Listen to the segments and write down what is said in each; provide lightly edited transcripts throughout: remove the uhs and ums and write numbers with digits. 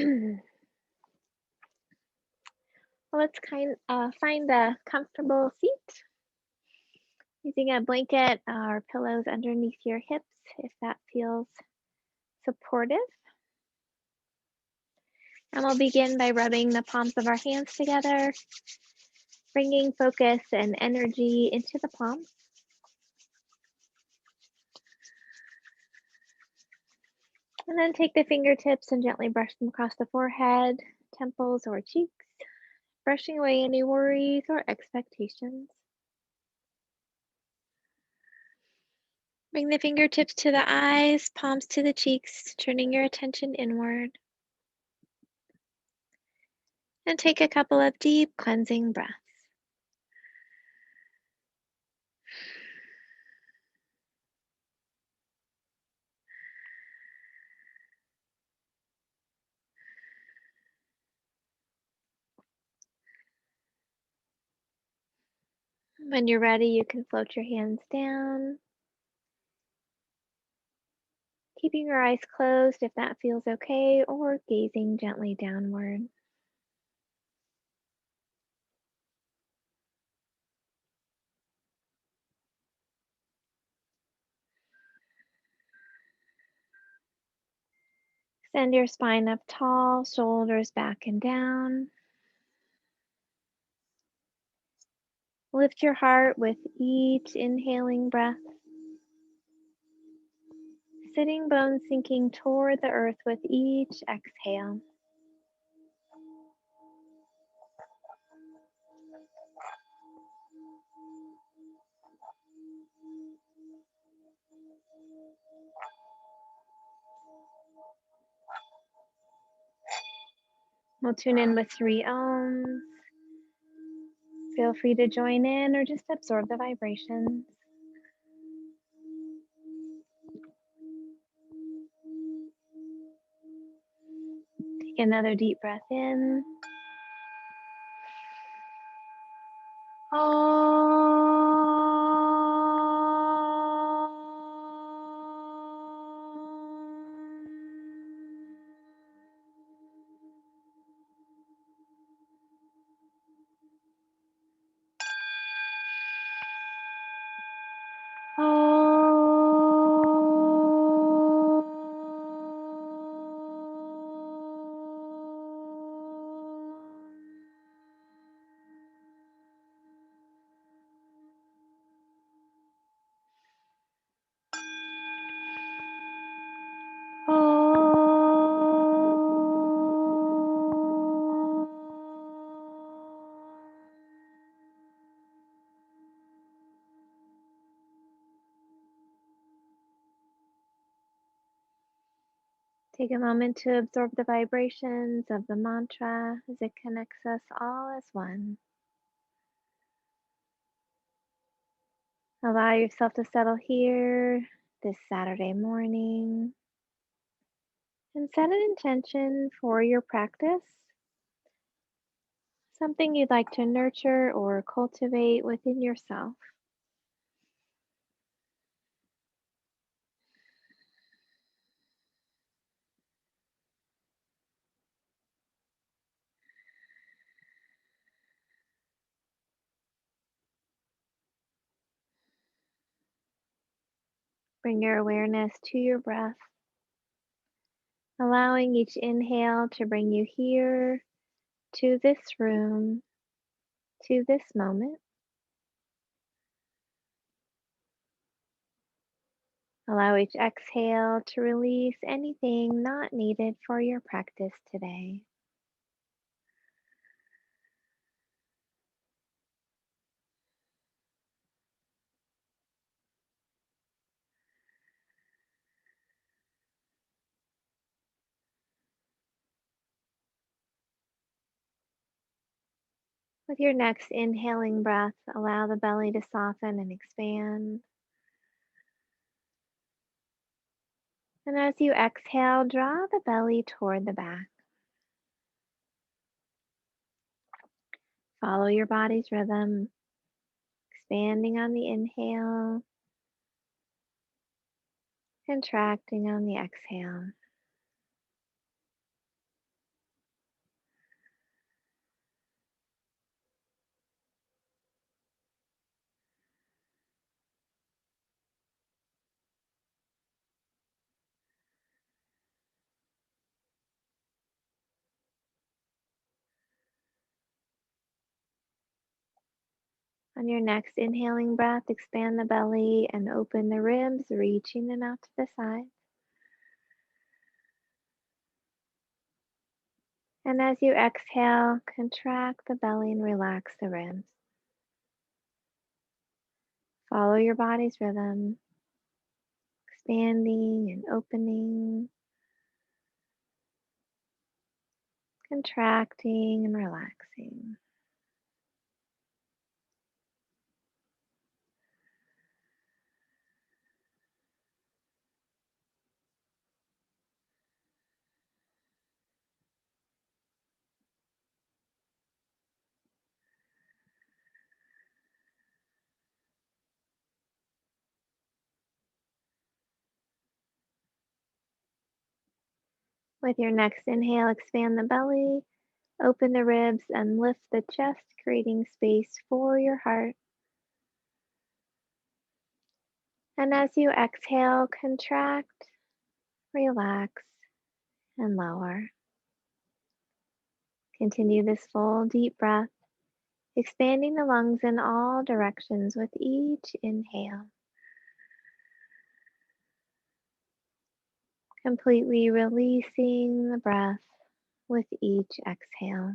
Well, let's find a comfortable seat using a blanket or pillows underneath your hips if that feels supportive. And we'll begin by rubbing the palms of our hands together, bringing focus and energy into the palms. And then take the fingertips and gently brush them across the forehead, temples, or cheeks, brushing away any worries or expectations. Bring the fingertips to the eyes, palms to the cheeks, turning your attention inward. And take a couple of deep cleansing breaths. When you're ready, you can float your hands down, keeping your eyes closed if that feels okay, or gazing gently downward. Send your spine up tall, shoulders back and down. Lift your heart with each inhaling breath. Sitting bones sinking toward the earth with each exhale. We'll tune in with 3 ohms. Feel free to join in or just absorb the vibrations. Take another deep breath in. Take a moment to absorb the vibrations of the mantra as it connects us all as one. Allow yourself to settle here this Saturday morning and set an intention for your practice, something you'd like to nurture or cultivate within yourself. Bring your awareness to your breath, allowing each inhale to bring you here, to this room, to this moment. Allow each exhale to release anything not needed for your practice today. With your next inhaling breath, allow the belly to soften and expand. And as you exhale, draw the belly toward the back. Follow your body's rhythm, expanding on the inhale, contracting on the exhale. On your next inhaling breath, expand the belly and open the ribs, reaching them out to the side. And as you exhale, contract the belly and relax the ribs. Follow your body's rhythm, expanding and opening, contracting and relaxing. With your next inhale, expand the belly, open the ribs, and lift the chest, creating space for your heart. And as you exhale, contract, relax, and lower. Continue this full deep breath, expanding the lungs in all directions with each inhale. Completely releasing the breath with each exhale.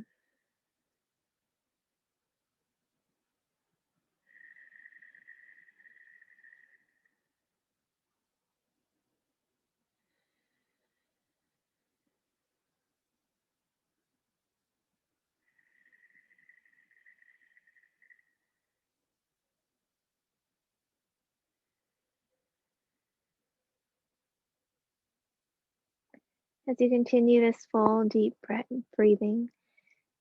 As you continue this full deep breathing,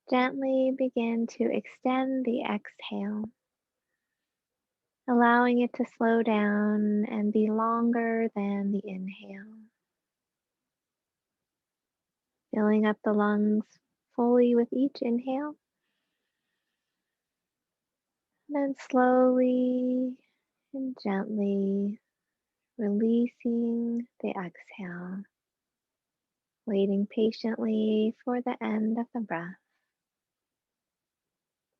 gently begin to extend the exhale, allowing it to slow down and be longer than the inhale. Filling up the lungs fully with each inhale, then slowly and gently releasing the exhale, waiting patiently for the end of the breath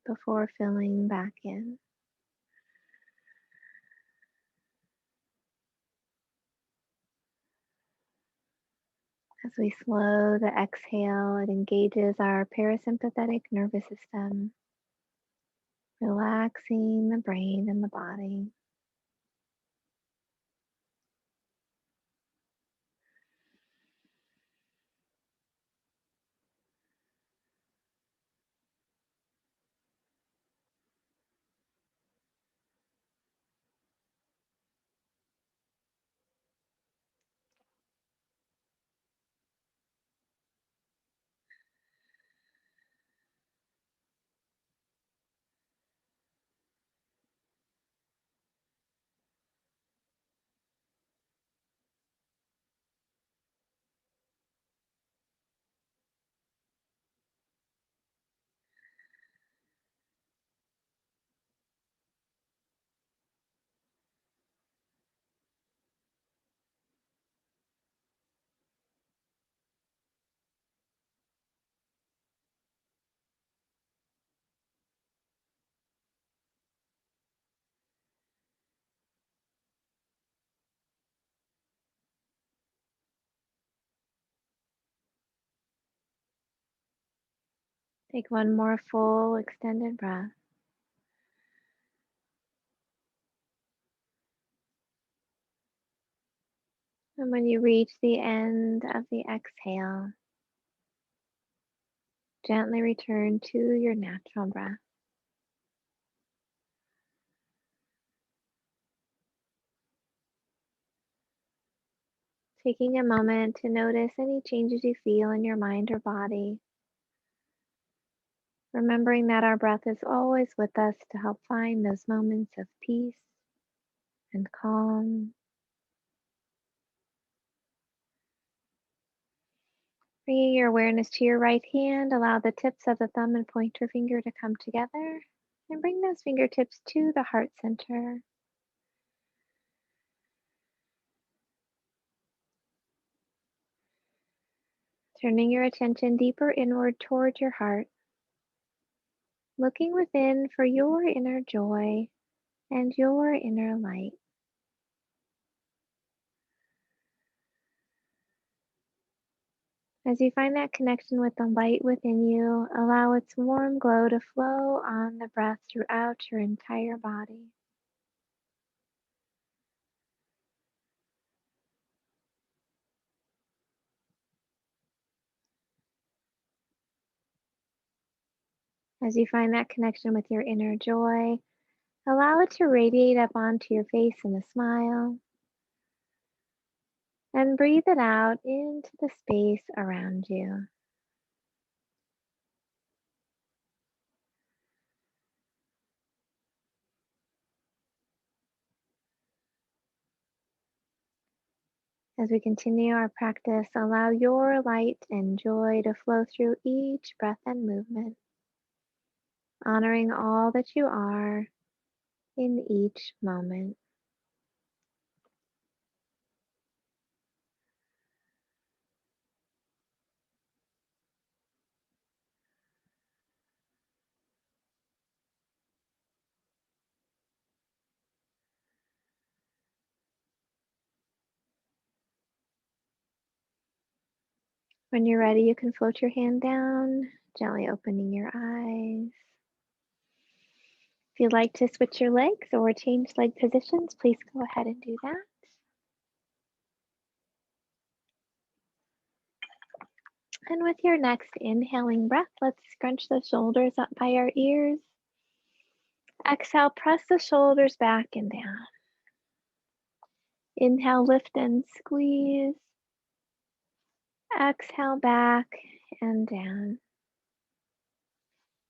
before filling back in. As we slow the exhale, it engages our parasympathetic nervous system, relaxing the brain and the body. Take one more full extended breath. And when you reach the end of the exhale, gently return to your natural breath. Taking a moment to notice any changes you feel in your mind or body. Remembering that our breath is always with us to help find those moments of peace and calm. Bringing your awareness to your right hand, allow the tips of the thumb and pointer finger to come together and bring those fingertips to the heart center. Turning your attention deeper inward toward your heart. looking within for your inner joy and your inner light. As you find that connection with the light within you, allow its warm glow to flow on the breath throughout your entire body. As you find that connection with your inner joy, allow it to radiate up onto your face in a smile, and breathe it out into the space around you. As we continue our practice, allow your light and joy to flow through each breath and movement, honoring all that you are in each moment. When you're ready, you can float your hand down, gently opening your eyes. If you'd like to switch your legs or change leg positions, please go ahead and do that. And with your next inhaling breath, let's scrunch the shoulders up by our ears. Exhale, press the shoulders back and down. Inhale, lift and squeeze. Exhale, back and down.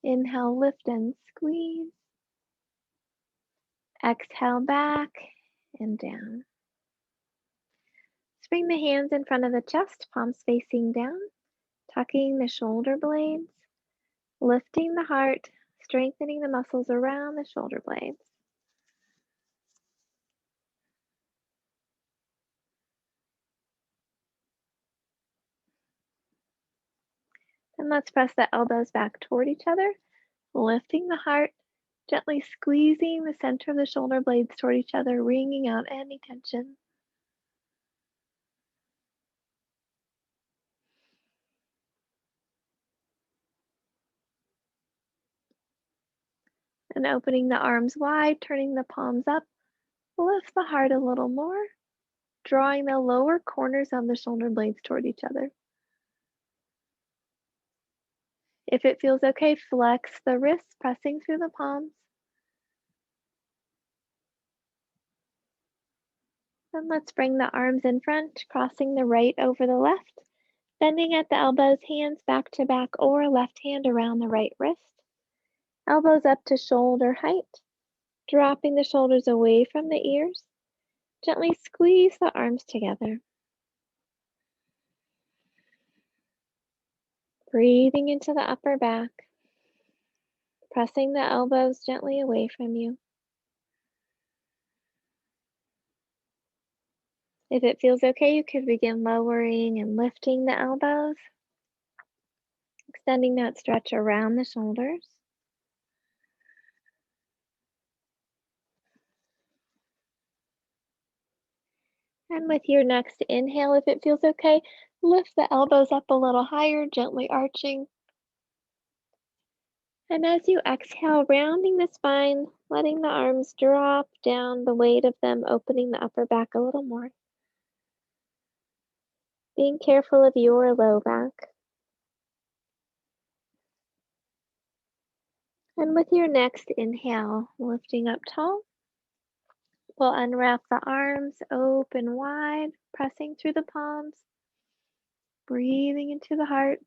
Inhale, lift and squeeze. Exhale, back and down. Bring the hands in front of the chest, palms facing down, tucking the shoulder blades, lifting the heart, strengthening the muscles around the shoulder blades. Then let's press the elbows back toward each other, lifting the heart, gently squeezing the center of the shoulder blades toward each other, wringing out any tension. And opening the arms wide, turning the palms up, lift the heart a little more, drawing the lower corners of the shoulder blades toward each other. If it feels okay, flex the wrists, pressing through the palms. Then let's bring the arms in front, crossing the right over the left, bending at the elbows, hands back to back or left hand around the right wrist. Elbows up to shoulder height, dropping the shoulders away from the ears. Gently squeeze the arms together. Breathing into the upper back, pressing the elbows gently away from you. If it feels okay, you could begin lowering and lifting the elbows, extending that stretch around the shoulders. And with your next inhale, if it feels okay, lift the elbows up a little higher, gently arching. And as you exhale, rounding the spine, letting the arms drop down, the weight of them opening the upper back a little more. Being careful of your low back. And with your next inhale, lifting up tall, we'll unwrap the arms, open wide, pressing through the palms, breathing into the heart.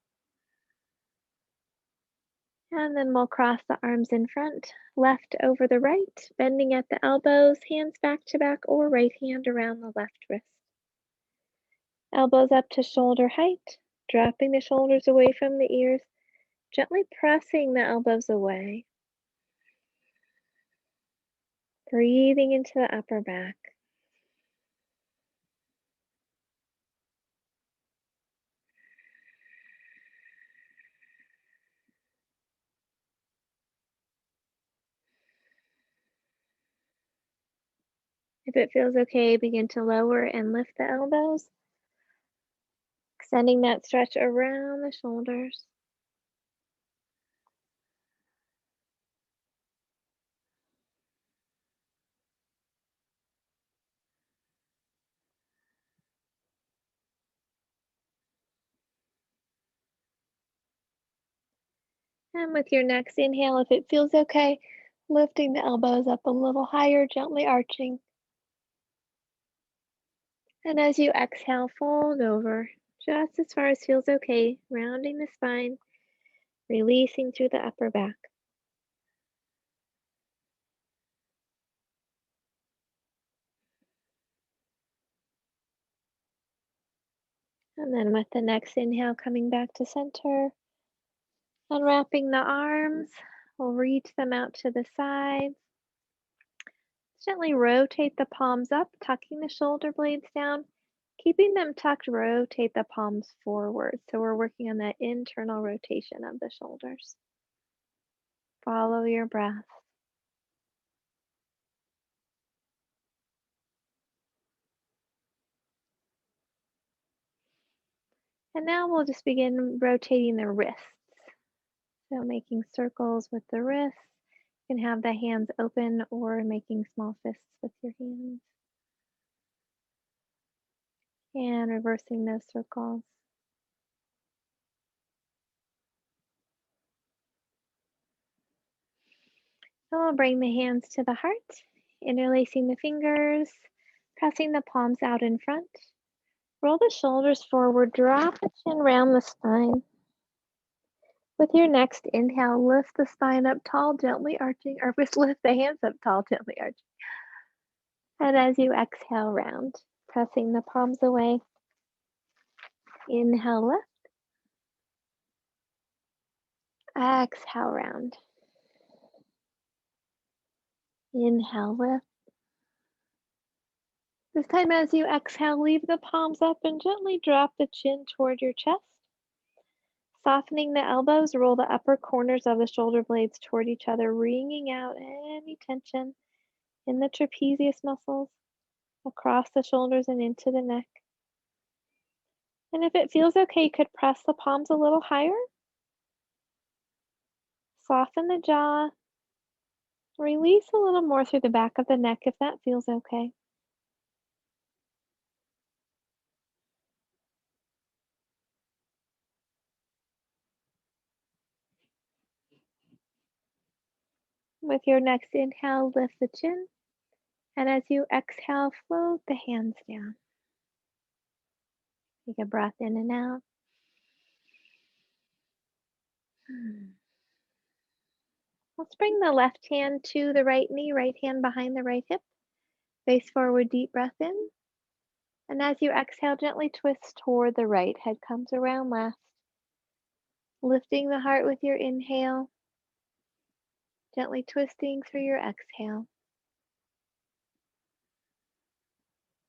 And then we'll cross the arms in front, left over the right, bending at the elbows, hands back to back or right hand around the left wrist. Elbows up to shoulder height, dropping the shoulders away from the ears, gently pressing the elbows away. Breathing into the upper back. If it feels okay, begin to lower and lift the elbows, extending that stretch around the shoulders. And with your next inhale, if it feels okay, lifting the elbows up a little higher, gently arching. And as you exhale, fold over, just as far as feels okay, rounding the spine, releasing through the upper back. And then with the next inhale, coming back to center, unwrapping the arms, we'll reach them out to the sides. Gently rotate the palms up, tucking the shoulder blades down. Keeping them tucked, rotate the palms forward. So we're working on that internal rotation of the shoulders. Follow your breath. And now we'll just begin rotating the wrists. So making circles with the wrists. You can have the hands open or making small fists with your hands. And reversing those circles. So we'll bring the hands to the heart, interlacing the fingers, pressing the palms out in front. Roll the shoulders forward, drop the chin round the spine. With your next inhale, lift the spine up tall, gently arching, or just lift the hands up tall, gently arching. And as you exhale, round, pressing the palms away. Inhale, lift. Exhale, round. Inhale, lift. This time as you exhale, leave the palms up and gently drop the chin toward your chest. Softening the elbows, roll the upper corners of the shoulder blades toward each other, wringing out any tension in the trapezius muscles, across the shoulders and into the neck. And if it feels okay, you could press the palms a little higher. Soften the jaw. Release a little more through the back of the neck if that feels okay. With your next inhale, lift the chin. And as you exhale, float the hands down. Take a breath in and out. Let's bring the left hand to the right knee, right hand behind the right hip. Face forward, deep breath in. And as you exhale, gently twist toward the right. Head comes around last. Lifting the heart with your inhale. Gently twisting through your exhale.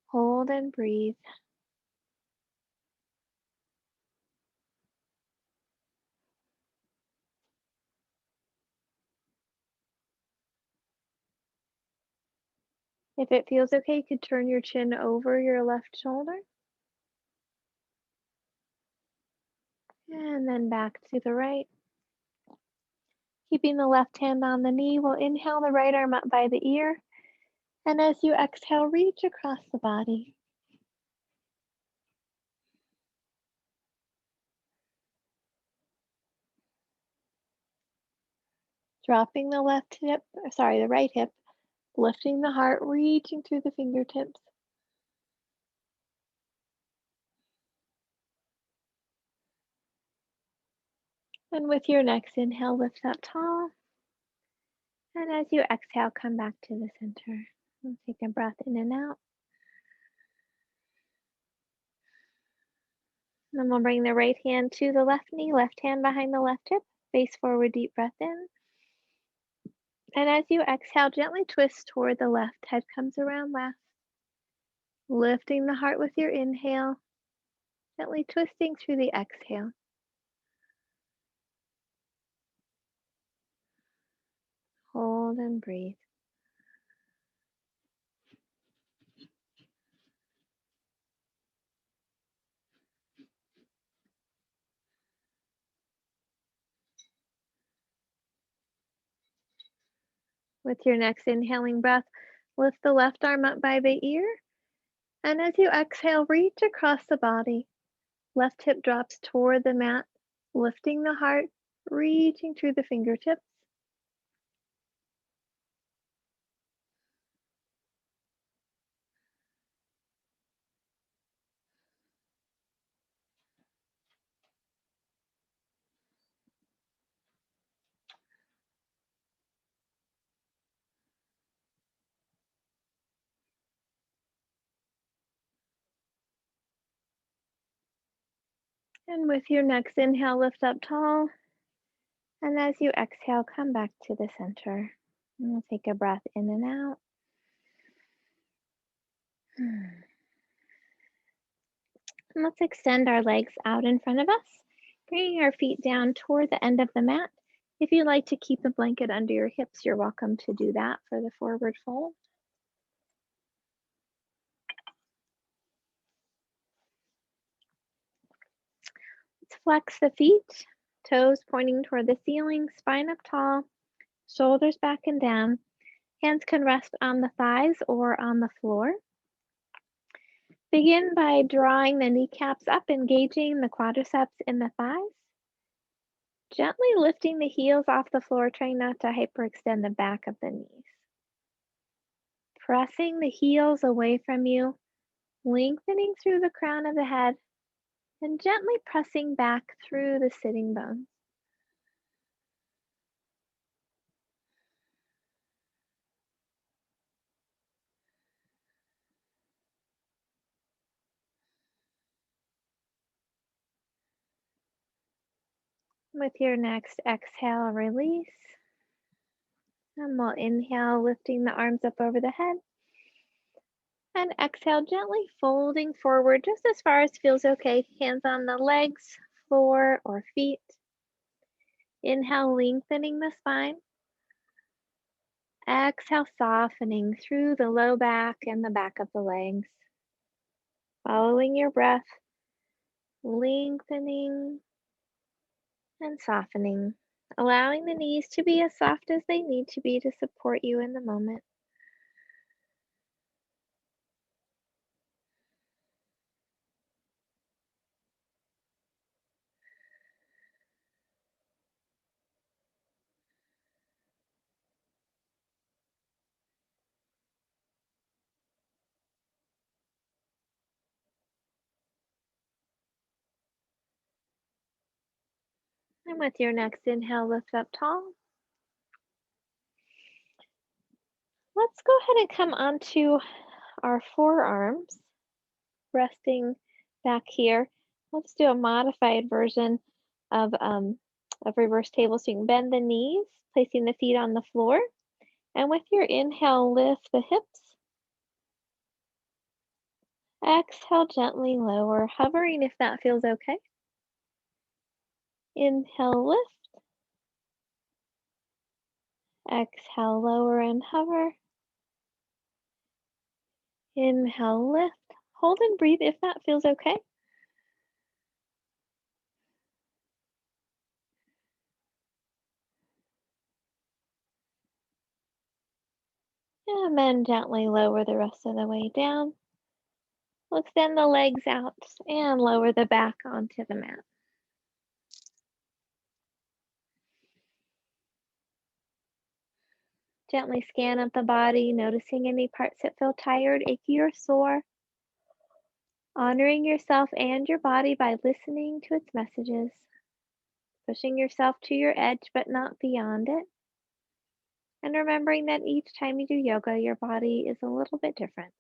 Hold and breathe. If it feels okay, you could turn your chin over your left shoulder. And then back to the right. Keeping the left hand on the knee, we'll inhale the right arm up by the ear. And as you exhale, reach across the body. Dropping the the right hip, lifting the heart, reaching through the fingertips. And with your next inhale, lift up tall. And as you exhale, come back to the center. And take a breath in and out. And then we'll bring the right hand to the left knee, left hand behind the left hip. Face forward, deep breath in. And as you exhale, gently twist toward the left. Head comes around last. Lifting the heart with your inhale. Gently twisting through the exhale. Hold and breathe. With your next inhaling breath, lift the left arm up by the ear. And as you exhale, reach across the body. Left hip drops toward the mat, lifting the heart, reaching through the fingertips. And with your next inhale, lift up tall. And as you exhale, come back to the center. And we'll take a breath in and out. And let's extend our legs out in front of us, bringing our feet down toward the end of the mat. If you'd like to keep the blanket under your hips, you're welcome to do that for the forward fold. Let's flex the feet, toes pointing toward the ceiling, spine up tall, shoulders back and down. Hands can rest on the thighs or on the floor. Begin by drawing the kneecaps up, engaging the quadriceps in the thighs. Gently lifting the heels off the floor, trying not to hyperextend the back of the knees. Pressing the heels away from you, lengthening through the crown of the head, and gently pressing back through the sitting bones. With your next exhale, release. And we'll inhale, lifting the arms up over the head. And exhale, gently folding forward just as far as feels okay. Hands on the legs, floor, or feet. Inhale, lengthening the spine. Exhale, softening through the low back and the back of the legs. Following your breath, lengthening and softening, allowing the knees to be as soft as they need to be to support you in the moment. And with your next inhale, lift up tall. Let's go ahead and come onto our forearms, resting back here. Let's do a modified version of reverse table swing. Bend the knees, placing the feet on the floor. And with your inhale, lift the hips. Exhale, gently lower, hovering if that feels okay. Inhale, lift. Exhale, lower and hover. Inhale, lift. Hold and breathe if that feels okay. And then gently lower the rest of the way down. We'll extend the legs out and lower the back onto the mat. Gently scan up the body, noticing any parts that feel tired, achy, or sore. Honoring yourself and your body by listening to its messages. Pushing yourself to your edge, but not beyond it. And remembering that each time you do yoga, your body is a little bit different.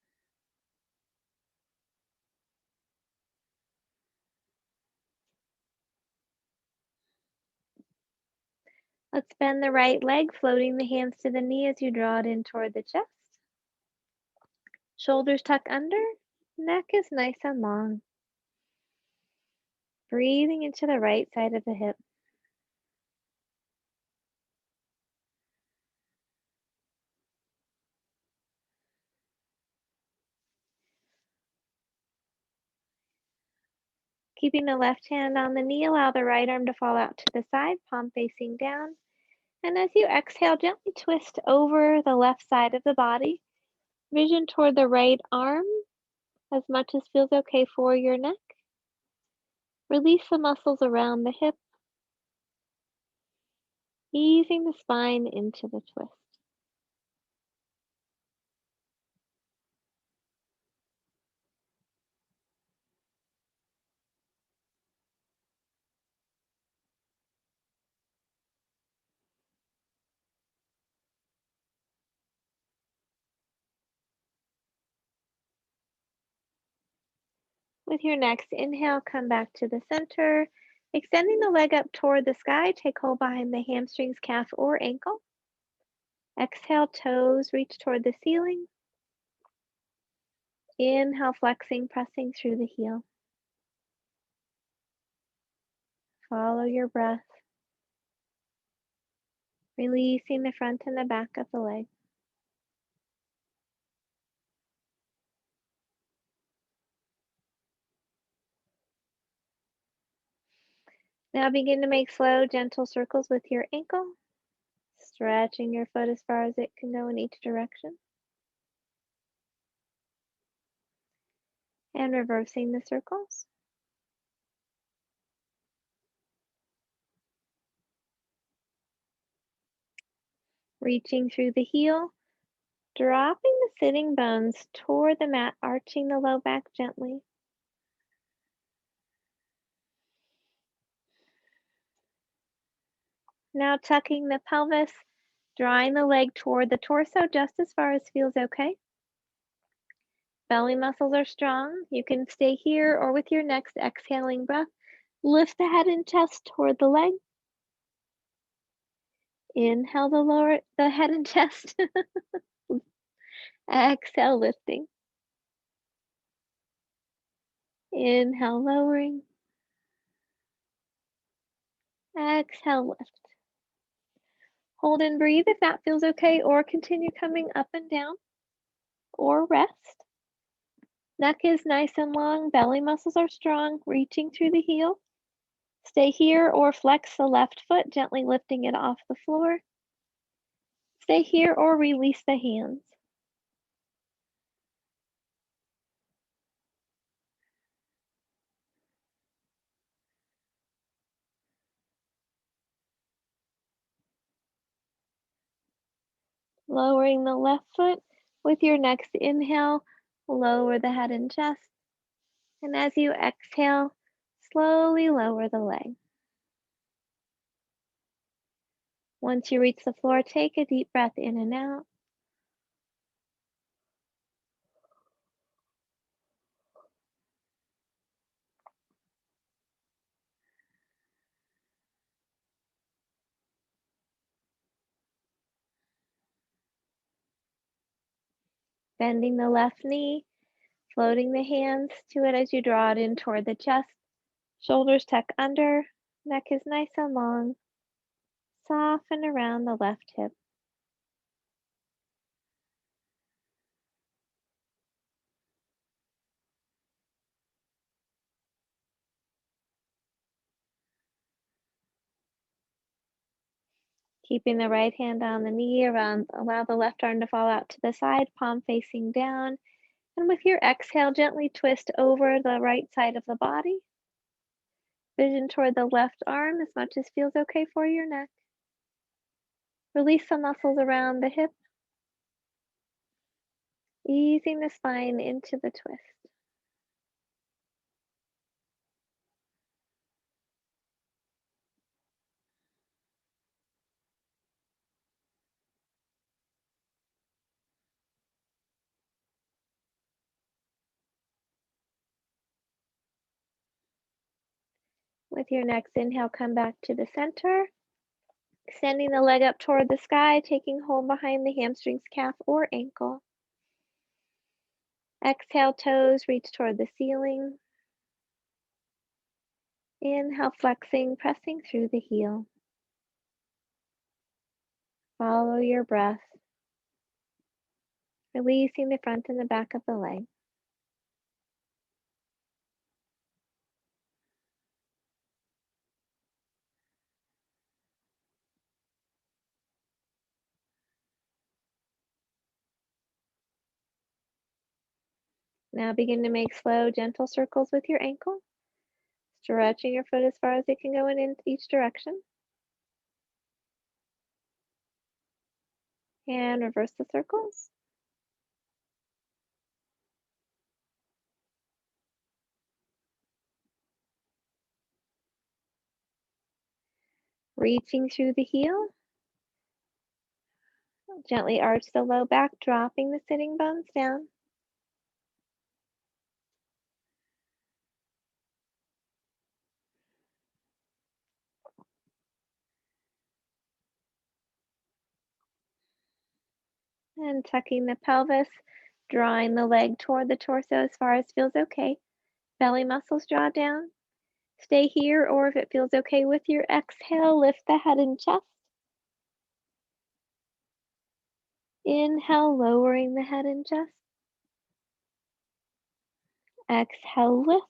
Let's bend the right leg, floating the hands to the knee as you draw it in toward the chest. Shoulders tuck under, neck is nice and long. Breathing into the right side of the hip. Keeping the left hand on the knee, allow the right arm to fall out to the side, palm facing down. And as you exhale, gently twist over the left side of the body, vision toward the right arm as much as feels okay for your neck. Release the muscles around the hip, easing the spine into the twist. With your next inhale, come back to the center, extending the leg up toward the sky. Take hold behind the hamstrings, calf, or ankle. Exhale, toes reach toward the ceiling. Inhale, flexing, pressing through the heel. Follow your breath, releasing the front and the back of the leg. Now begin to make slow, gentle circles with your ankle, stretching your foot as far as it can go in each direction, and reversing the circles. Reaching through the heel, dropping the sitting bones toward the mat, arching the low back gently. Now tucking the pelvis, drawing the leg toward the torso just as far as feels okay. Belly muscles are strong. You can stay here or with your next exhaling breath, lift the head and chest toward the leg. Inhale the head and chest. Exhale, lifting. Inhale, lowering. Exhale, lift. Hold and breathe if that feels okay, or continue coming up and down, or rest. Neck is nice and long, belly muscles are strong, reaching through the heel. Stay here or flex the left foot, gently lifting it off the floor. Stay here or release the hands. Lowering the left foot with your next inhale, lower the head and chest. And as you exhale, slowly lower the leg. Once you reach the floor, take a deep breath in and out. Bending the left knee, floating the hands to it as you draw it in toward the chest. Shoulders tuck under, neck is nice and long. Soften around the left hip. Keeping the right hand on the knee, allow the left arm to fall out to the side, palm facing down. And with your exhale, gently twist over the right side of the body. Vision toward the left arm as much as feels okay for your neck. Release the muscles around the hip, easing the spine into the twist. With your next inhale, come back to the center, extending the leg up toward the sky, taking hold behind the hamstrings, calf, or ankle. Exhale, toes reach toward the ceiling. Inhale, flexing, pressing through the heel. Follow your breath, releasing the front and the back of the leg. Now begin to make slow, gentle circles with your ankle, stretching your foot as far as it can go in each direction. And reverse the circles. Reaching through the heel. Gently arch the low back, dropping the sitting bones down. And tucking the pelvis, drawing the leg toward the torso as far as feels okay. Belly muscles draw down. Stay here, or if it feels okay with your exhale, lift the head and chest. Inhale, lowering the head and chest. Exhale, lift.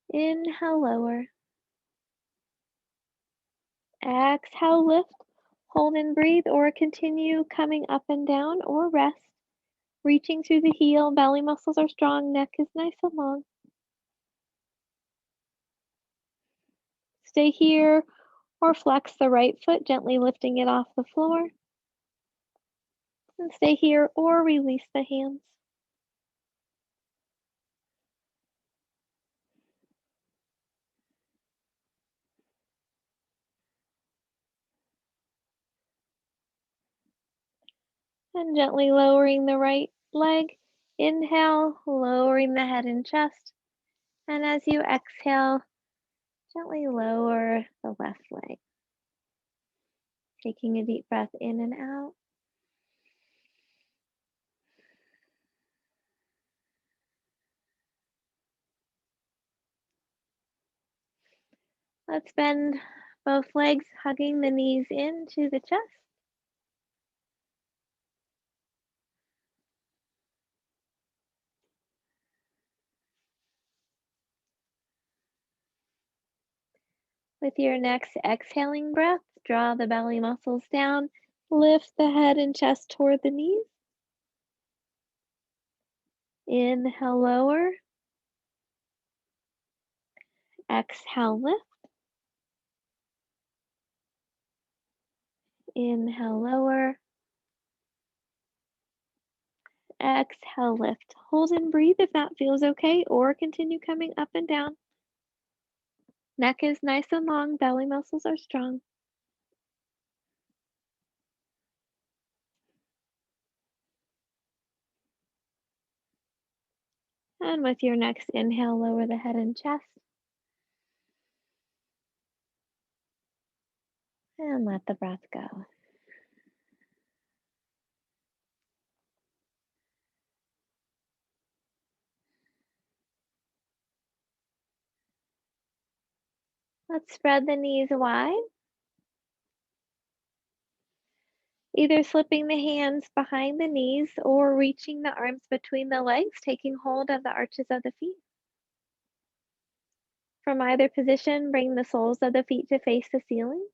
Inhale, lower. Exhale, lift. Hold and breathe, or continue coming up and down, or rest. Reaching through the heel, belly muscles are strong, neck is nice and long. Stay here, or flex the right foot, gently lifting it off the floor. And stay here, or release the hands. And gently lowering the right leg. Inhale, lowering the head and chest. And as you exhale, gently lower the left leg. Taking a deep breath in and out. Let's bend both legs, hugging the knees into the chest. With your next exhaling breath, draw the belly muscles down, lift the head and chest toward the knees. Inhale, lower. Exhale, lift. Inhale, lower. Exhale, lift. Hold and breathe if that feels okay, or continue coming up and down. Neck is nice and long, belly muscles are strong. And with your next inhale, lower the head and chest. And let the breath go. Let's spread the knees wide. Either slipping the hands behind the knees or reaching the arms between the legs, taking hold of the arches of the feet. From either position, bring the soles of the feet to face the ceiling.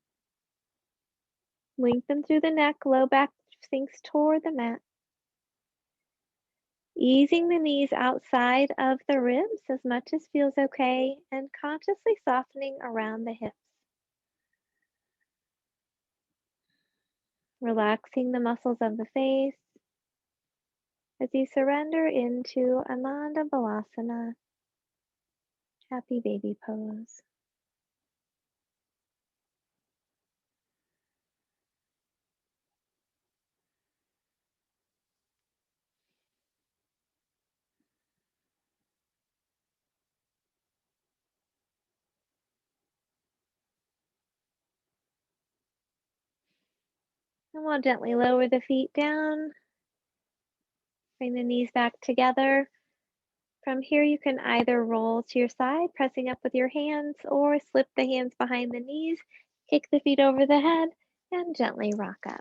Lengthen through the neck, low back sinks toward the mat. Easing the knees outside of the ribs as much as feels okay, and consciously softening around the hips. Relaxing the muscles of the face as you surrender into Ananda Balasana, happy baby pose. And we'll gently lower the feet down, bring the knees back together. From here, you can either roll to your side, pressing up with your hands, or slip the hands behind the knees, kick the feet over the head, and gently rock up.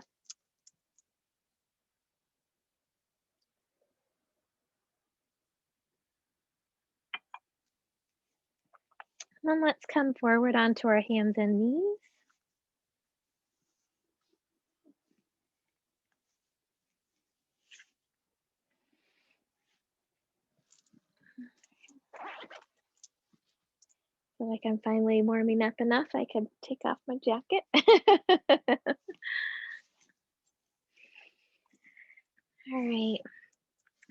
Then let's come forward onto our hands and knees. feel like I'm finally warming up enough. I could take off my jacket. All right.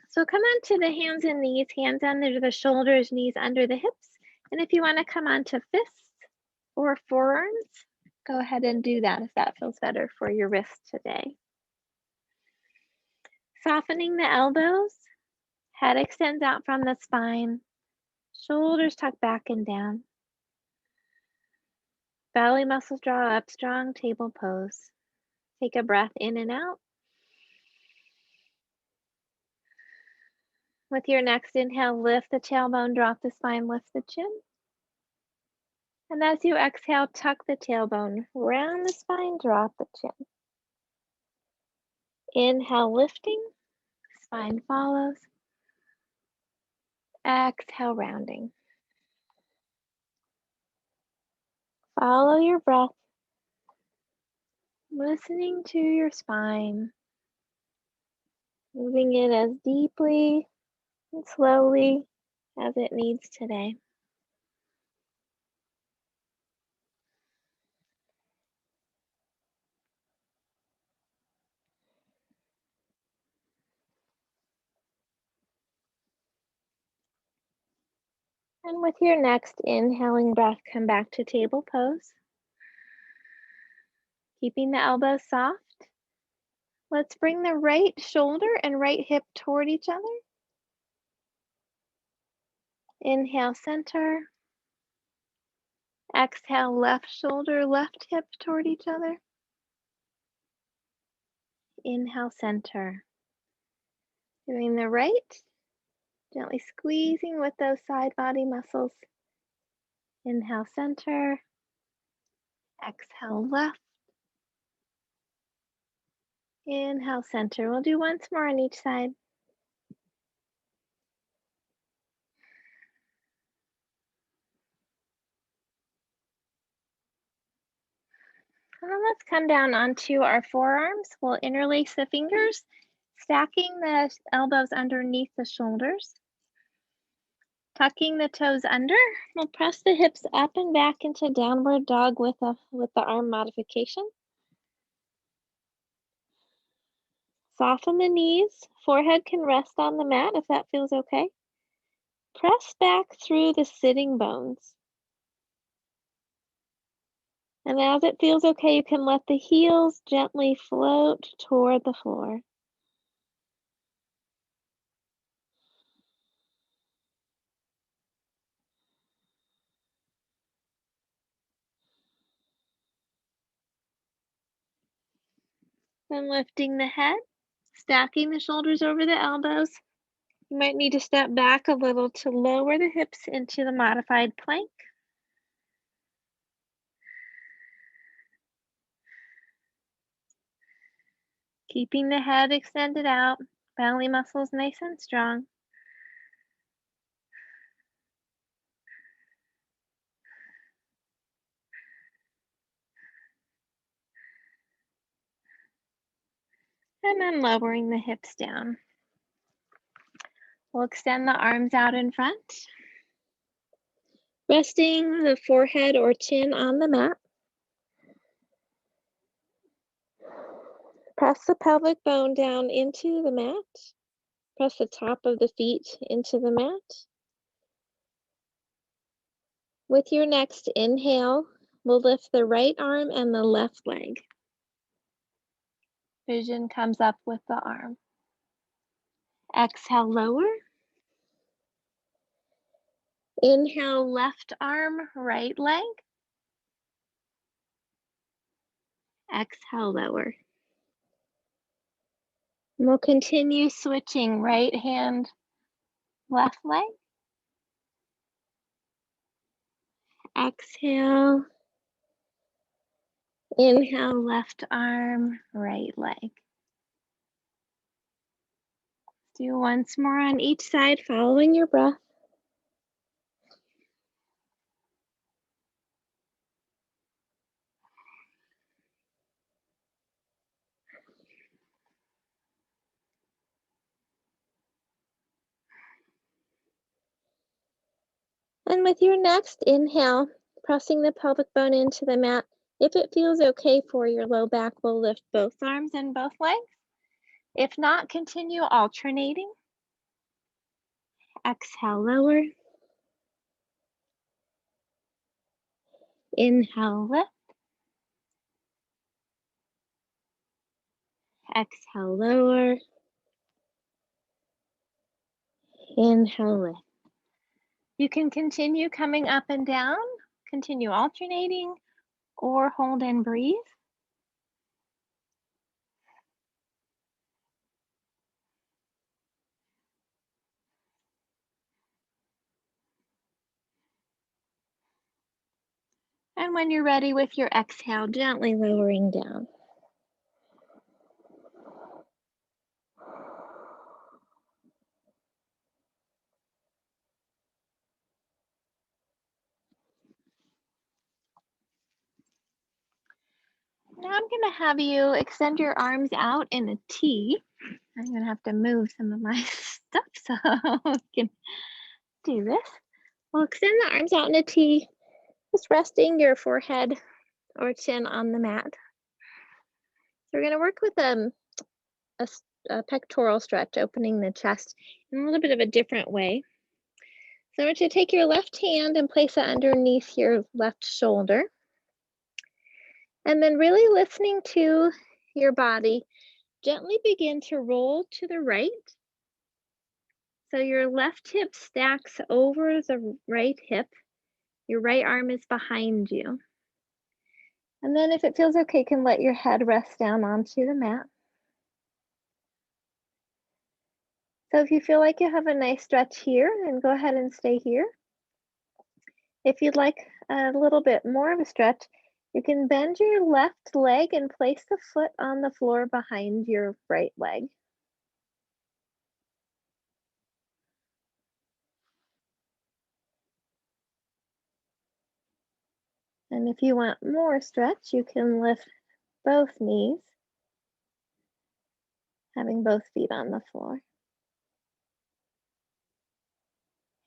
So come on to the hands and knees, hands under the shoulders, knees under the hips. And if you want to come on to fists or forearms, go ahead and do that if that feels better for your wrist today. Softening the elbows, head extends out from the spine, shoulders tuck back and down. Belly muscles draw up, strong table pose. Take a breath in and out. With your next inhale, lift the tailbone, drop the spine, lift the chin. And as you exhale, tuck the tailbone, round the spine, drop the chin. Inhale, lifting, spine follows. Exhale, rounding. Follow your breath, listening to your spine, moving it as deeply and slowly as it needs today. And with your next inhaling breath, come back to table pose. Keeping the elbows soft. Let's bring the right shoulder and right hip toward each other. Inhale, center. Exhale, left shoulder, left hip toward each other. Inhale, center. Doing the right, gently squeezing with those side body muscles. Inhale, center. Exhale, left. Inhale, center. We'll do once more on each side. And then let's come down onto our forearms. We'll interlace the fingers, stacking the elbows underneath the shoulders. Tucking the toes under, we'll press the hips up and back into downward dog with the arm modification. Soften the knees. Forehead can rest on the mat if that feels okay. Press back through the sitting bones. And as it feels okay, you can let the heels gently float toward the floor. Then lifting the head, stacking the shoulders over the elbows. You might need to step back a little to lower the hips into the modified plank. Keeping the head extended out, belly muscles nice and strong. And then lowering the hips down. We'll extend the arms out in front. Resting the forehead or chin on the mat. Press the pelvic bone down into the mat. Press the top of the feet into the mat. With your next inhale, we'll lift the right arm and the left leg. Vision comes up with the arm. Exhale, lower. Inhale, left arm, right leg. Exhale, lower. And we'll continue switching right hand, left leg. Exhale. Inhale, left arm, right leg. Do once more on each side, following your breath. And with your next inhale, pressing the pelvic bone into the mat. If it feels okay for your low back, we'll lift both arms and both legs. If not, continue alternating. Exhale, lower. Inhale, lift. Exhale, lower. Inhale, lift. You can continue coming up and down, continue alternating, or hold and breathe. And when you're ready with your exhale, gently lowering down. Now I'm going to have you extend your arms out in a T. I'm going to have to move some of my stuff so we can do this. We'll extend the arms out in a T, just resting your forehead or chin on the mat. So we're going to work with a pectoral stretch, opening the chest in a little bit of a different way. So I want you to take your left hand and place it underneath your left shoulder. And then really listening to your body, gently begin to roll to the right. So your left hip stacks over the right hip. Your right arm is behind you. And then if it feels okay, you can let your head rest down onto the mat. So if you feel like you have a nice stretch here, then go ahead and stay here. If you'd like a little bit more of a stretch, you can bend your left leg and place the foot on the floor behind your right leg. And if you want more stretch, you can lift both knees, having both feet on the floor.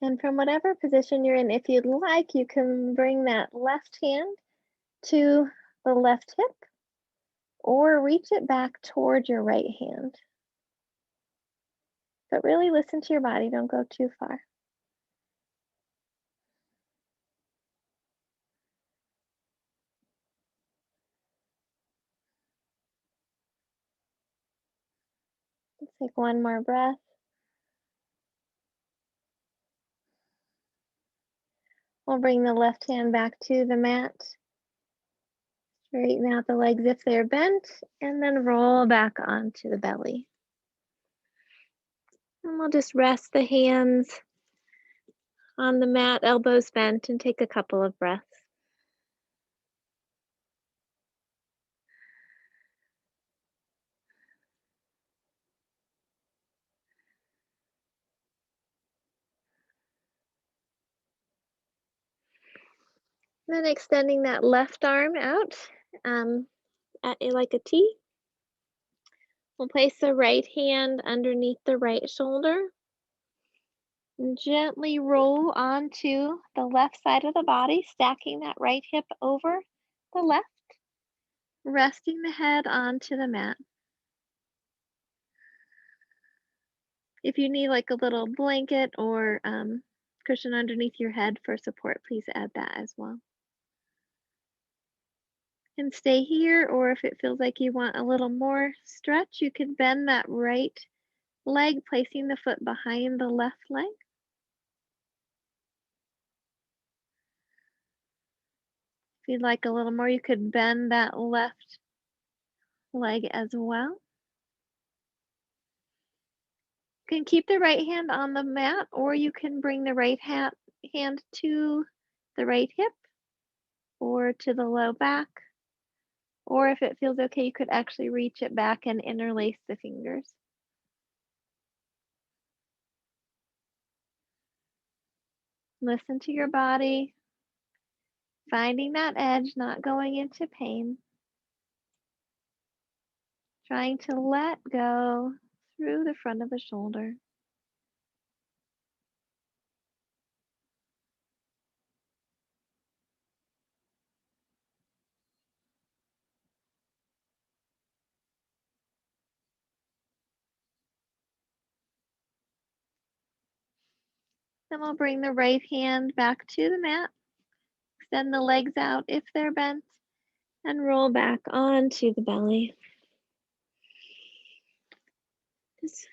And from whatever position you're in, if you'd like, you can bring that left hand to the left hip or reach it back toward your right hand. But really listen to your body, don't go too far. Let's take one more breath. We'll bring the left hand back to the mat. Straighten out the legs if they're bent, and then roll back onto the belly. And we'll just rest the hands on the mat, elbows bent, and take a couple of breaths. Then extending that left arm out like a T. We'll place the right hand underneath the right shoulder and gently roll onto the left side of the body, stacking that right hip over the left, resting the head onto the mat. If you need like a little blanket or cushion underneath your head for support, please add that as well. And stay here, or if it feels like you want a little more stretch, you can bend that right leg, placing the foot behind the left leg. If you'd like a little more, you could bend that left leg as well. You can keep the right hand on the mat, or you can bring the right hand to the right hip or to the low back. Or if it feels okay, you could actually reach it back and interlace the fingers. Listen to your body, finding that edge, not going into pain. Trying to let go through the front of the shoulder. Then we'll bring the right hand back to the mat. Extend the legs out if they're bent and roll back onto the belly. Just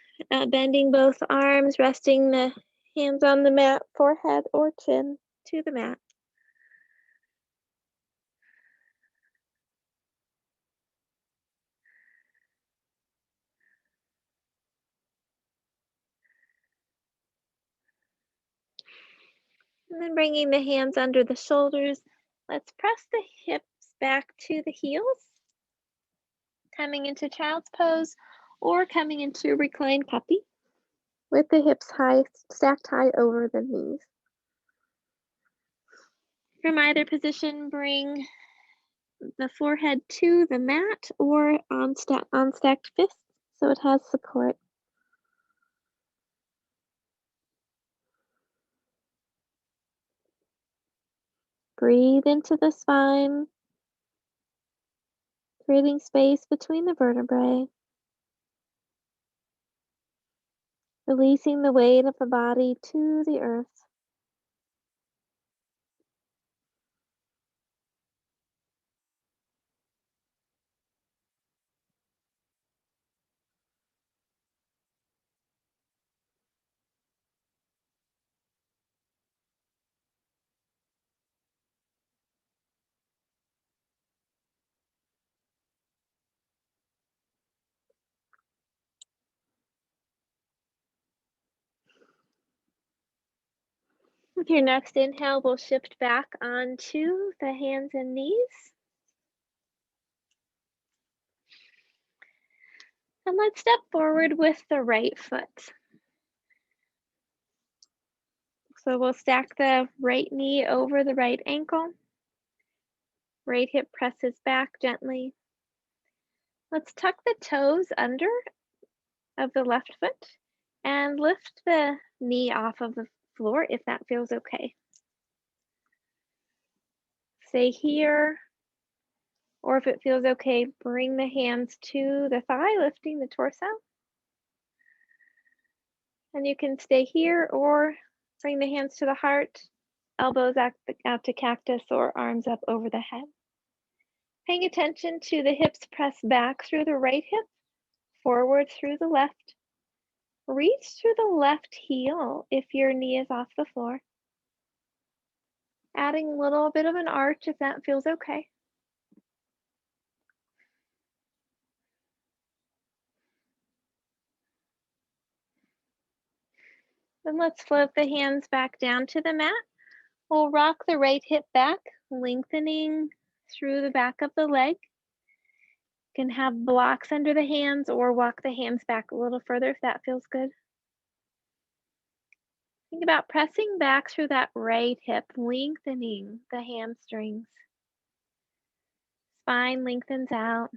bending both arms, resting the hands on the mat, forehead or chin to the mat. And then bringing the hands under the shoulders, let's press the hips back to the heels, coming into child's pose or coming into reclined puppy with the hips high, stacked high over the knees. From either position, bring the forehead to the mat or on stacked fists so it has support. Breathe into the spine, creating space between the vertebrae, releasing the weight of the body to the earth. With your next inhale, we'll shift back onto the hands and knees. And let's step forward with the right foot. So we'll stack the right knee over the right ankle. Right hip presses back gently. Let's tuck the toes under of the left foot and lift the knee off of the floor if that feels okay. Stay here, or if it feels okay, bring the hands to the thigh, lifting the torso. And you can stay here or bring the hands to the heart, elbows out to cactus or arms up over the head. Paying attention to the hips press back through the right hip, forward through the left. Reach through the left heel if your knee is off the floor. Adding a little bit of an arch if that feels okay. Then let's float the hands back down to the mat. We'll rock the right hip back, lengthening through the back of the leg. You can have blocks under the hands or walk the hands back a little further if that feels good. Think about pressing back through that right hip, lengthening the hamstrings. Spine lengthens out.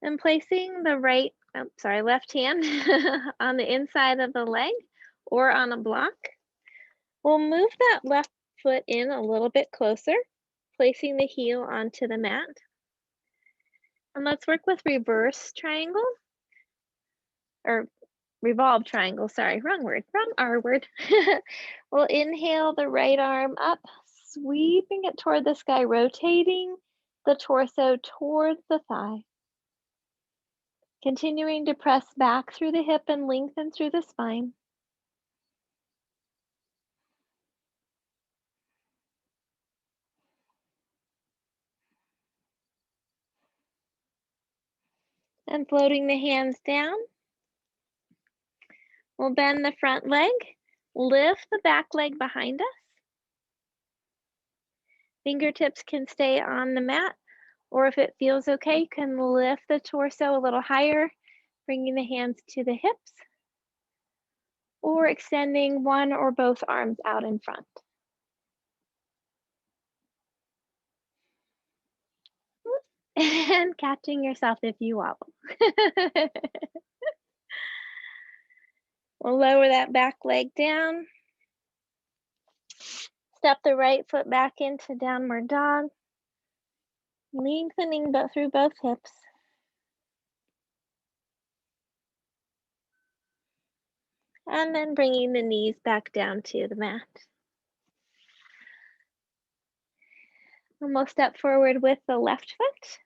And placing the left hand on the inside of the leg or on a block. We'll move that left foot in a little bit closer, placing the heel onto the mat. And let's work with reverse triangle, or revolve triangle, sorry, wrong R word. We'll inhale the right arm up, sweeping it toward the sky, rotating the torso towards the thigh. Continuing to press back through the hip and lengthen through the spine. And floating the hands down. We'll bend the front leg, lift the back leg behind us. Fingertips can stay on the mat, or if it feels okay, you can lift the torso a little higher, bringing the hands to the hips, or extending one or both arms out in front. And catching yourself if you wobble. We'll lower that back leg down. Step the right foot back into downward dog, lengthening through both hips. And then bringing the knees back down to the mat. And we'll step forward with the left foot.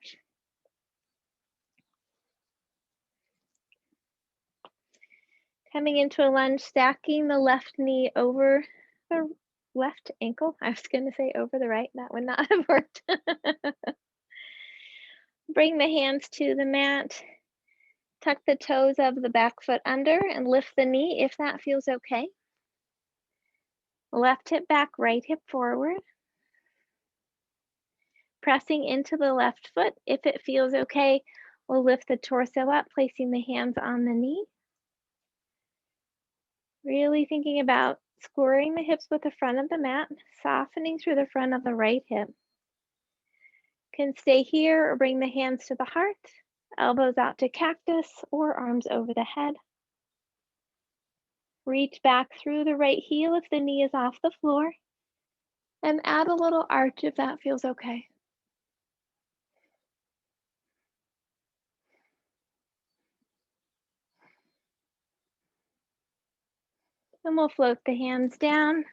Coming into a lunge, stacking the left knee over the left ankle. I was going to say over the right. That would not have worked. Bring the hands to the mat. Tuck the toes of the back foot under and lift the knee if that feels okay. Left hip back, right hip forward. Pressing into the left foot. If it feels okay, we'll lift the torso up, placing the hands on the knee. Really thinking about squaring the hips with the front of the mat, softening through the front of the right hip. Can stay here or bring the hands to the heart, elbows out to cactus or arms over the head. Reach back through the right heel if the knee is off the floor, and add a little arch if that feels okay. And we'll float the hands down.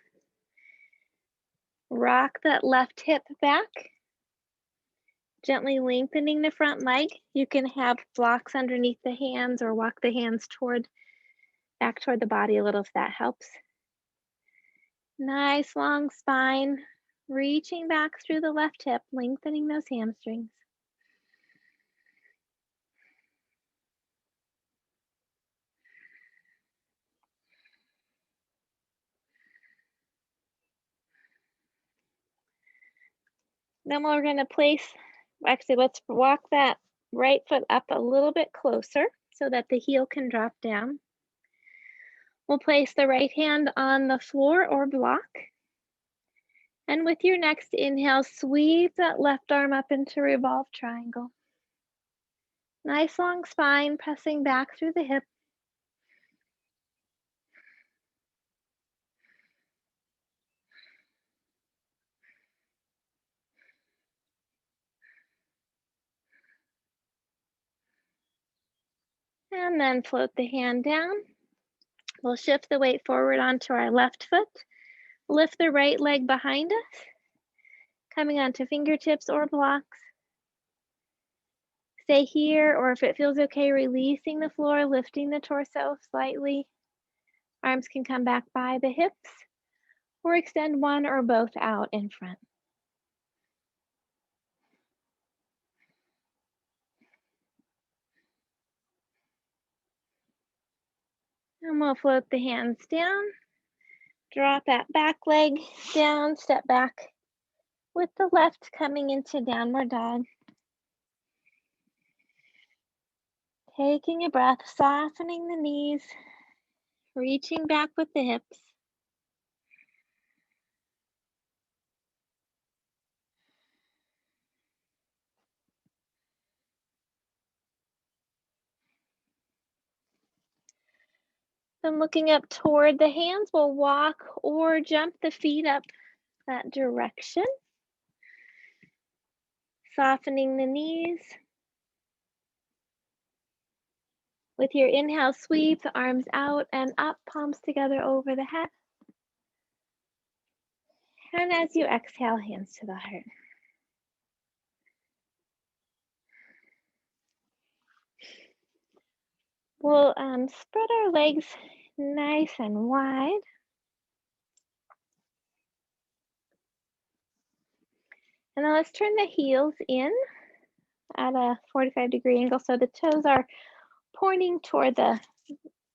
Rock that left hip back, gently lengthening the front leg. You can have blocks underneath the hands or walk the hands back toward the body a little if that helps. Nice long spine, reaching back through the left hip, lengthening those hamstrings. Then we're going to let's walk that right foot up a little bit closer so that the heel can drop down. We'll place the right hand on the floor or block. And with your next inhale, sweep that left arm up into revolve triangle. Nice long spine, pressing back through the hip. And then float the hand down. We'll shift the weight forward onto our left foot. Lift the right leg behind us, coming onto fingertips or blocks. Stay here, or if it feels okay, releasing the floor, lifting the torso slightly. Arms can come back by the hips, or extend one or both out in front. And we'll float the hands down. Drop that back leg down, step back with the left coming into downward dog. Taking a breath, softening the knees, reaching back with the hips. Then looking up toward the hands, we'll walk or jump the feet up that direction. Softening the knees. With your inhale, sweep the arms out and up, palms together over the head. And as you exhale, hands to the heart. We'll spread our legs nice and wide. And then let's turn the heels in at a 45-degree angle so the toes are pointing toward the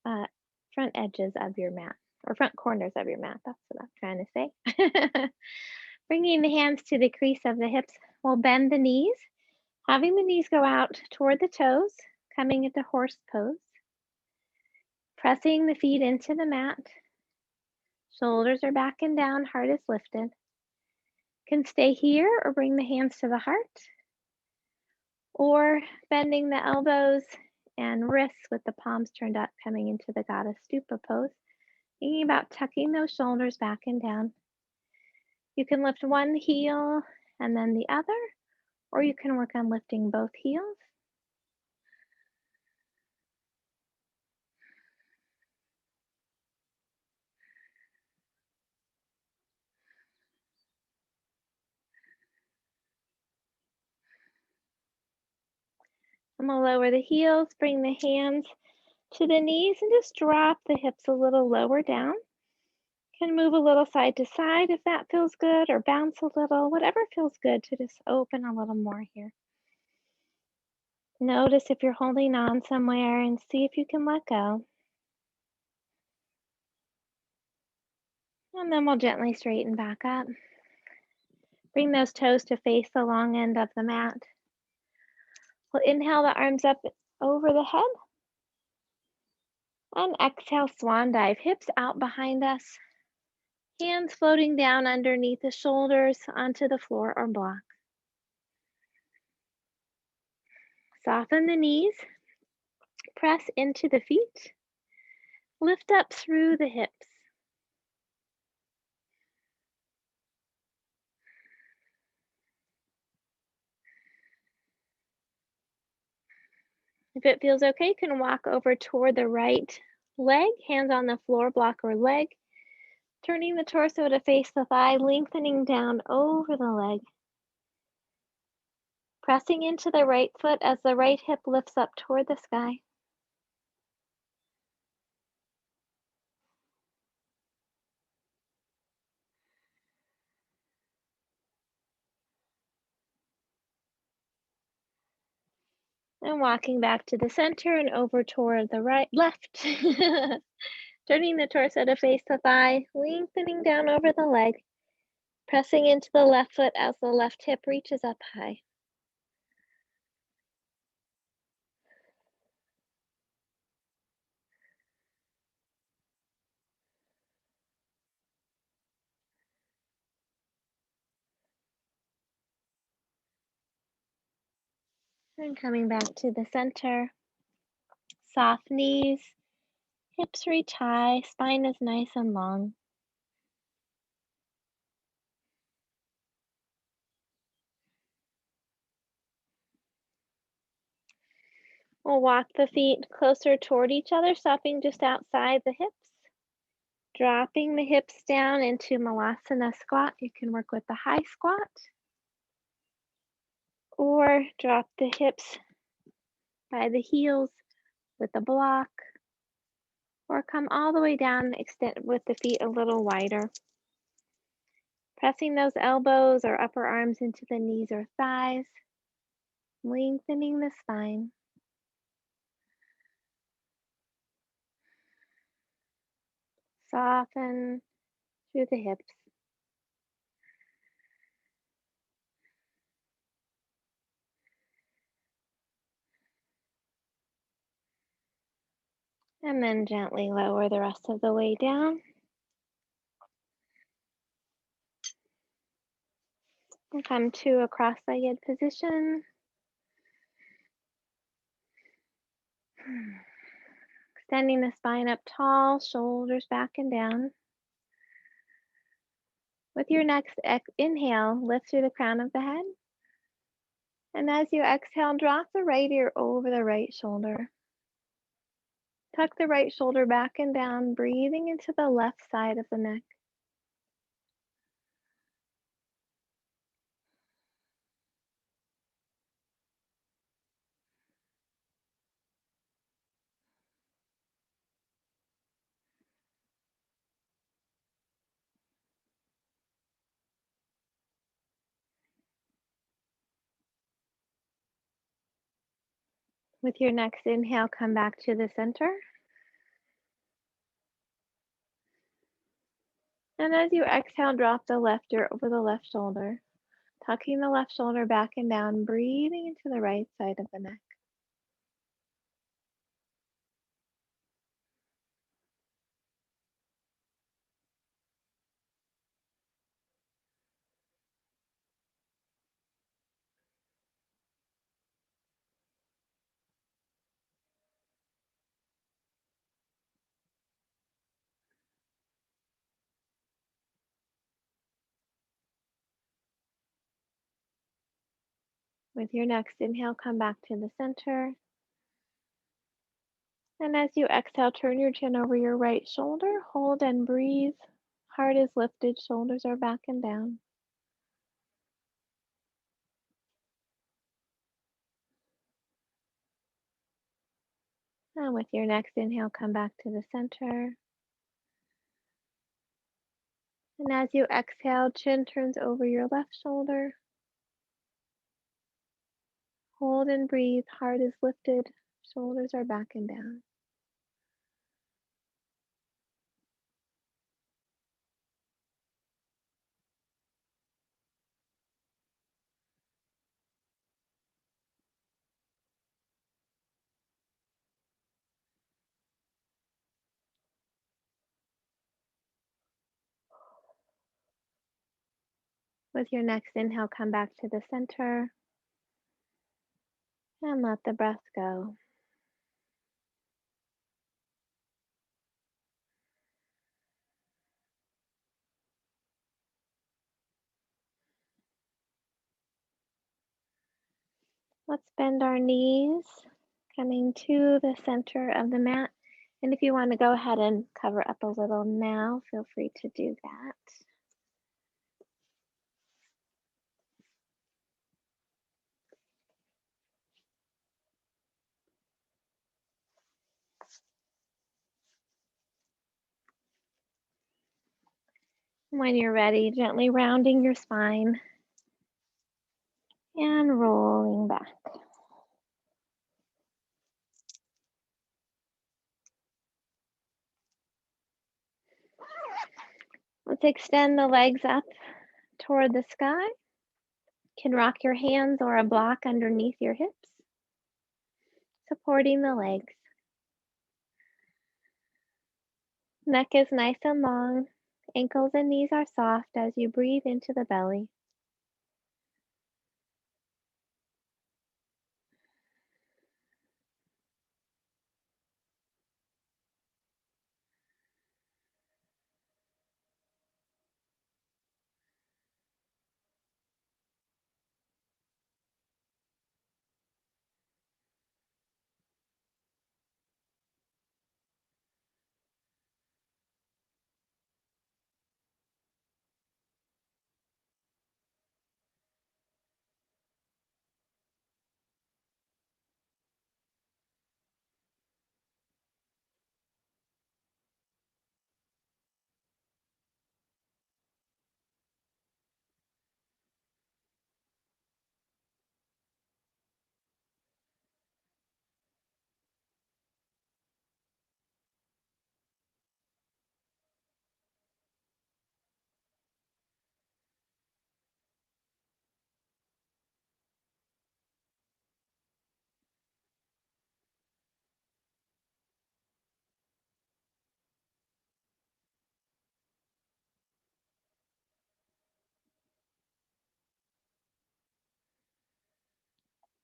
front edges of your mat, or front corners of your mat. That's what I'm trying to say. Bringing the hands to the crease of the hips, we'll bend the knees, having the knees go out toward the toes, coming into horse pose. Pressing the feet into the mat. Shoulders are back and down, heart is lifted. Can stay here or bring the hands to the heart, or bending the elbows and wrists with the palms turned up, coming into the goddess stupa pose. Thinking about tucking those shoulders back and down. You can lift one heel and then the other, or you can work on lifting both heels. I'm going to lower the heels, bring the hands to the knees, and just drop the hips a little lower down. Can move a little side to side if that feels good, or bounce a little, whatever feels good to just open a little more here. Notice if you're holding on somewhere and see if you can let go. And then we'll gently straighten back up. Bring those toes to face the long end of the mat. We'll inhale the arms up over the head. And exhale, swan dive. Hips out behind us. Hands floating down underneath the shoulders onto the floor or block. Soften the knees. Press into the feet. Lift up through the hips. If it feels okay, you can walk over toward the right leg, hands on the floor, block or leg, turning the torso to face the thigh, lengthening down over the leg. Pressing into the right foot as the right hip lifts up toward the sky. And walking back to the center and over toward the left. Turning the torso to face the thigh, lengthening down over the leg, pressing into the left foot as the left hip reaches up high. And coming back to the center, soft knees, hips reach high, spine is nice and long. We'll walk the feet closer toward each other, stopping just outside the hips. Dropping the hips down into Malasana squat. You can work with the high squat. Or drop the hips by the heels with the block. Or come all the way down, extend with the feet a little wider. Pressing those elbows or upper arms into the knees or thighs. Lengthening the spine. Soften through the hips. And then gently lower the rest of the way down. And come to a cross-legged position. Extending the spine up tall, shoulders back and down. With your next inhale, lift through the crown of the head. And as you exhale, drop the right ear over the right shoulder. Tuck the right shoulder back and down, breathing into the left side of the neck. With your next inhale, come back to the center. And as you exhale, drop the left ear over the left shoulder. Tucking the left shoulder back and down, breathing into the right side of the neck. With your next inhale, come back to the center. And as you exhale, turn your chin over your right shoulder. Hold and breathe. Heart is lifted, shoulders are back and down. And with your next inhale, come back to the center. And as you exhale, chin turns over your left shoulder. Hold and breathe. Heart is lifted, shoulders are back and down. With your next inhale, come back to the center and let the breath go. Let's bend our knees, coming to the center of the mat. And if you want to go ahead and cover up a little now, feel free to do that. When you're ready, gently rounding your spine and rolling back. Let's extend the legs up toward the sky. You can rock your hands or a block underneath your hips, supporting the legs. Neck is nice and long. Ankles and knees are soft as you breathe into the belly.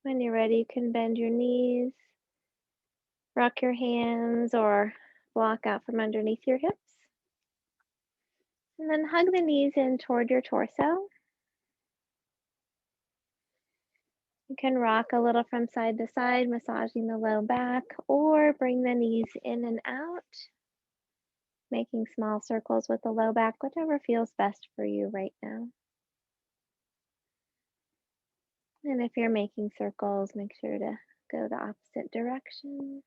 When you're ready, you can bend your knees, rock your hands, or block out from underneath your hips. And then hug the knees in toward your torso. You can rock a little from side to side, massaging the low back, or bring the knees in and out, making small circles with the low back, whichever feels best for you right now. And if you're making circles, make sure to go the opposite direction.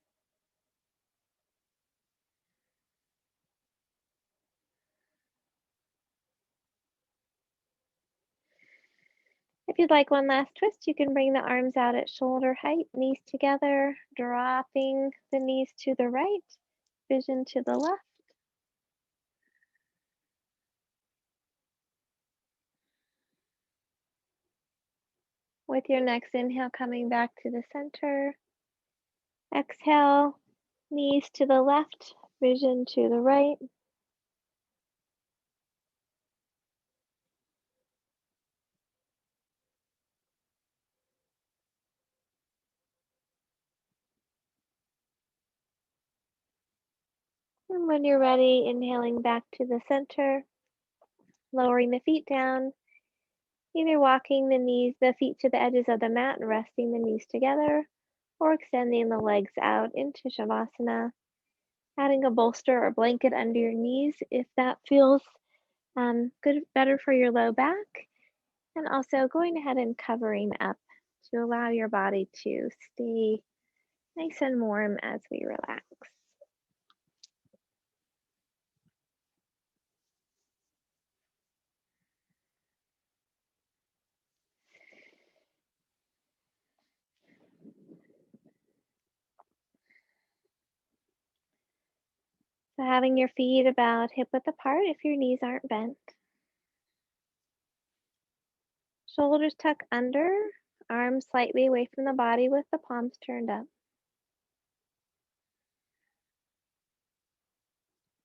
If you'd like one last twist, you can bring the arms out at shoulder height, knees together, dropping the knees to the right, vision to the left. With your next inhale, coming back to the center. Exhale, knees to the left, vision to the right. And when you're ready, inhaling back to the center, lowering the feet down, either walking the feet to the edges of the mat and resting the knees together, or extending the legs out into Shavasana, adding a bolster or blanket under your knees if that feels good, better for your low back, and also going ahead and covering up to allow your body to stay nice and warm as we relax. So having your feet about hip width apart if your knees aren't bent. Shoulders tuck under, arms slightly away from the body with the palms turned up.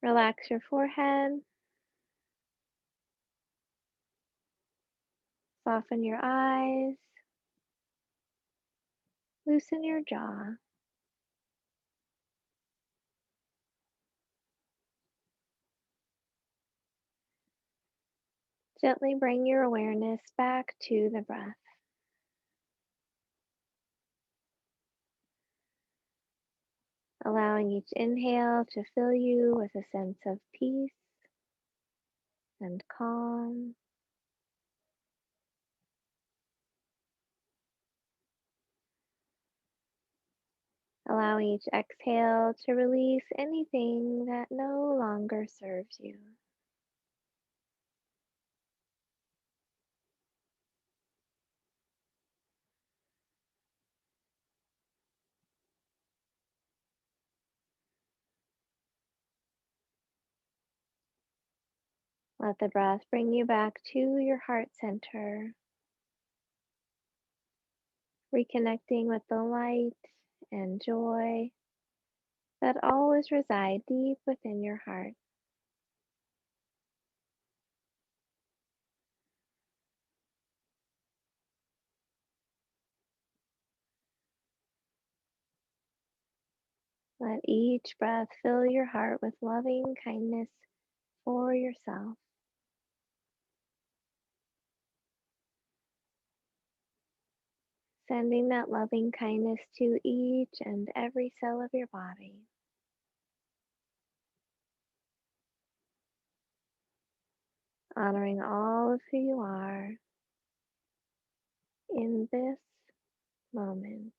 Relax your forehead, soften your eyes, loosen your jaw. Gently bring your awareness back to the breath, allowing each inhale to fill you with a sense of peace and calm, allowing each exhale to release anything that no longer serves you. Let the breath bring you back to your heart center, reconnecting with the light and joy that always reside deep within your heart. Let each breath fill your heart with loving kindness for yourself, sending that loving kindness to each and every cell of your body, honoring all of who you are in this moment.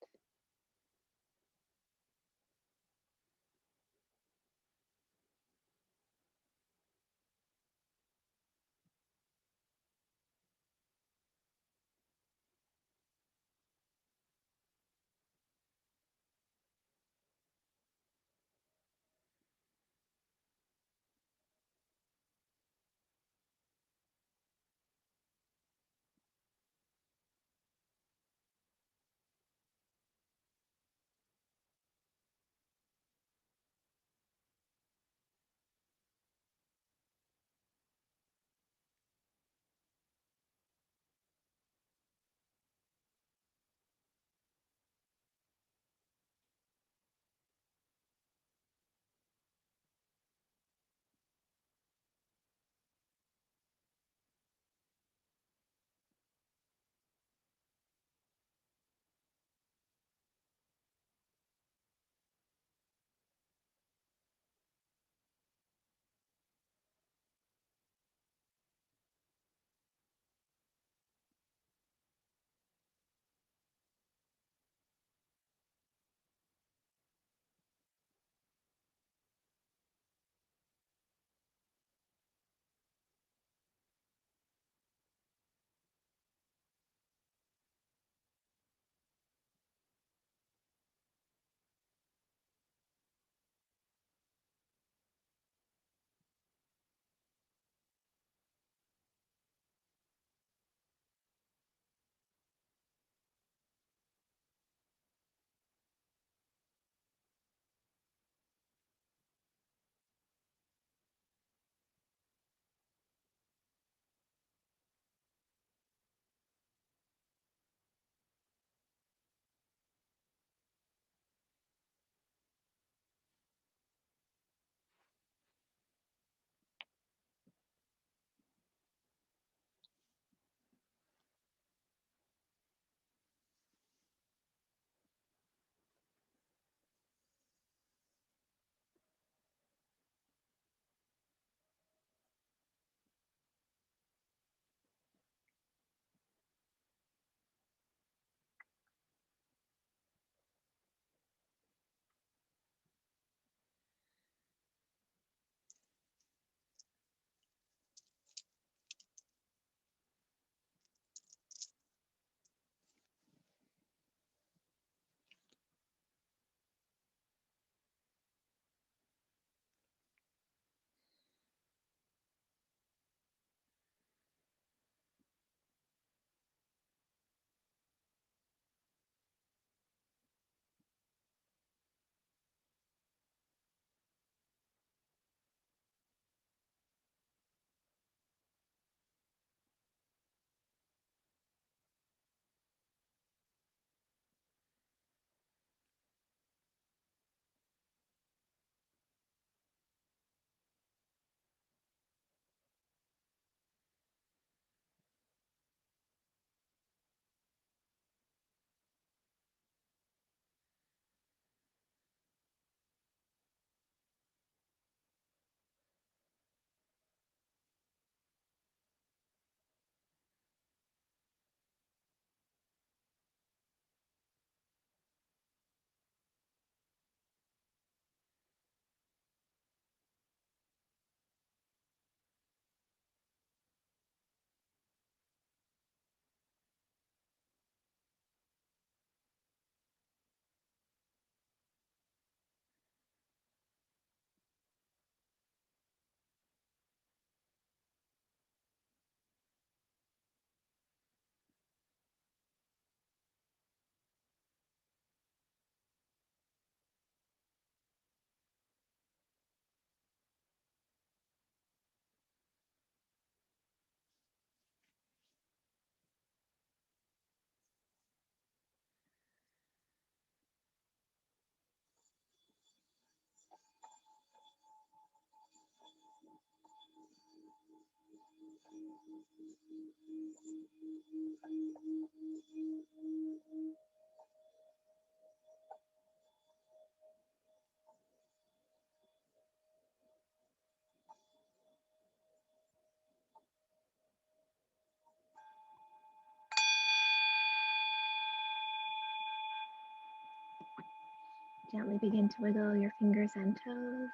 Gently begin to wiggle your fingers and toes.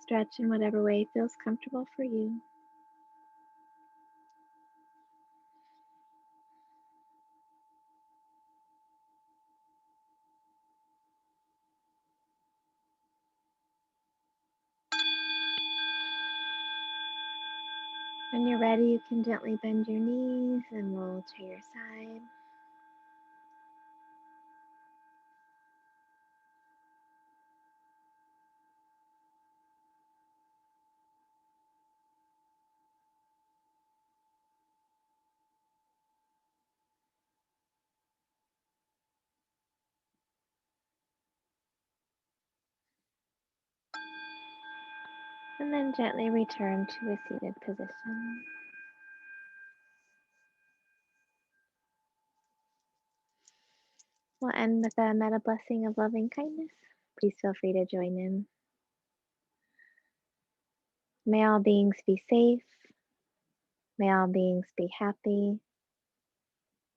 Stretch in whatever way feels comfortable for you. When you're ready, you can gently bend your knees and roll to your side. And then gently return to a seated position. We'll end with a metta blessing of loving kindness. Please feel free to join in. May all beings be safe. May all beings be happy.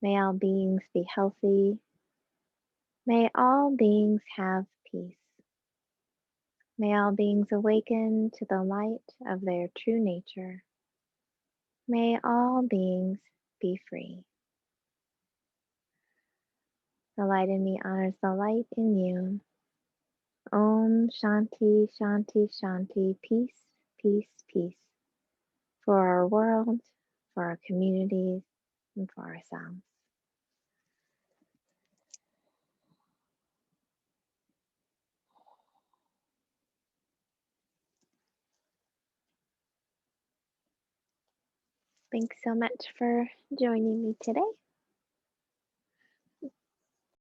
May all beings be healthy. May all beings have peace. May all beings awaken to the light of their true nature. May all beings be free. The light in me honors the light in you. Om Shanti, Shanti, Shanti. Peace, peace, peace. For our world, for our communities, and for ourselves. Thanks so much for joining me today.